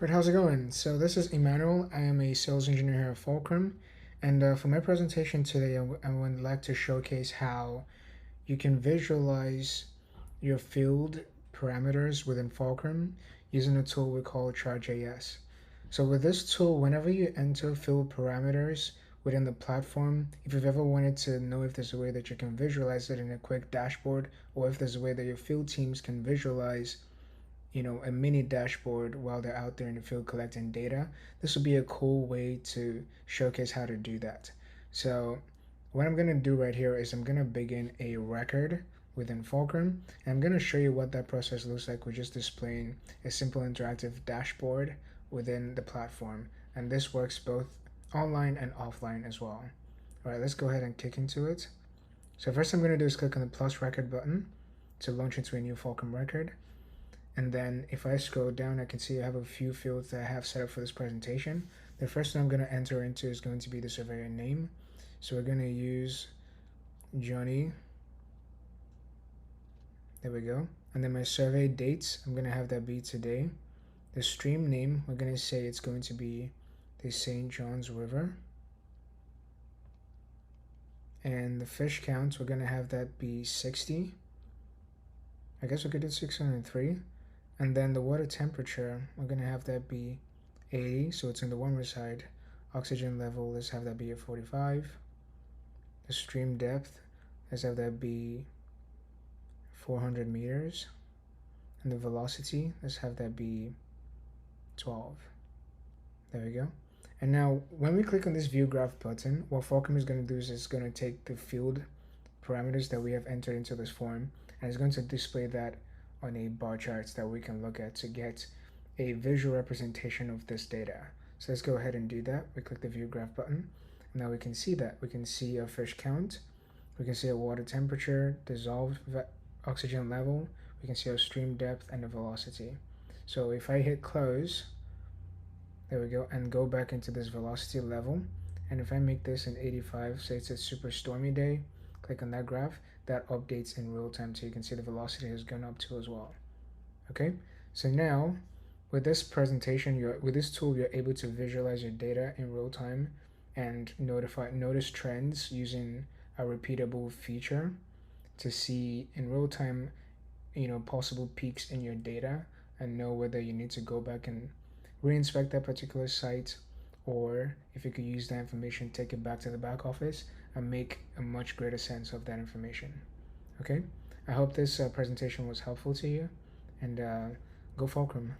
Right, how's it going? So this is Emmanuel. I am a sales engineer here at Fulcrum, and for my presentation today, I would like to showcase how you can visualize your field parameters within Fulcrum using a tool we call Charge.js. So with this tool, whenever you enter field parameters within the platform, if you've ever wanted to know if there's a way that you can visualize it in a quick dashboard, or if there's a way that your field teams can visualize a mini dashboard while they're out there in the field collecting data, this would be a cool way to showcase how to do that. So what I'm going to do right here is I'm going to begin a record within Fulcrum, and I'm going to show you what that process looks like. We're just displaying a simple interactive dashboard within the platform, and this works both online and offline as well. All right, let's go ahead and kick into it. So first I'm going to do is click on the plus record button to launch into a new Fulcrum record. And then if I scroll down, I can see I have a few fields that I have set up for this presentation. The first one I'm going to enter into is going to be the surveyor name. So we're going to use Johnny. There we go. And then my survey dates, I'm going to have that be today. The stream name, we're going to say it's going to be the St. John's River. And the fish count, we're going to have that be 60. I guess we could do 603. And then the water temperature, we're going to have that be 80, so it's on the warmer side. Oxygen level, let's have that be at 45. The stream depth, let's have that be 400 meters. And the velocity, let's have that be 12. There we go. And now when we click on this view graph button, what Fulcrum is going to do is it's going to take the field parameters that we have entered into this form, and it's going to display that on a bar chart that we can look at to get a visual representation of this data. So let's go ahead and do that. We click the view graph button, and now we can see that. We can see a fish count, we can see a water temperature, dissolved oxygen level, we can see our stream depth and the velocity. So if I hit close, there we go, and go back into this velocity level, and if I make this an 85, say it's a super stormy day, click on that graph, that updates in real time, so you can see the velocity has gone up too as well. Okay, so now with this presentation, with this tool, you're able to visualize your data in real time and notice trends using a repeatable feature to see in real time, possible peaks in your data and know whether you need to go back and re-inspect that particular site, or if you could use that information, take it back to the back office and make a much greater sense of that information. Okay, I hope this presentation was helpful to you, and go Fulcrum.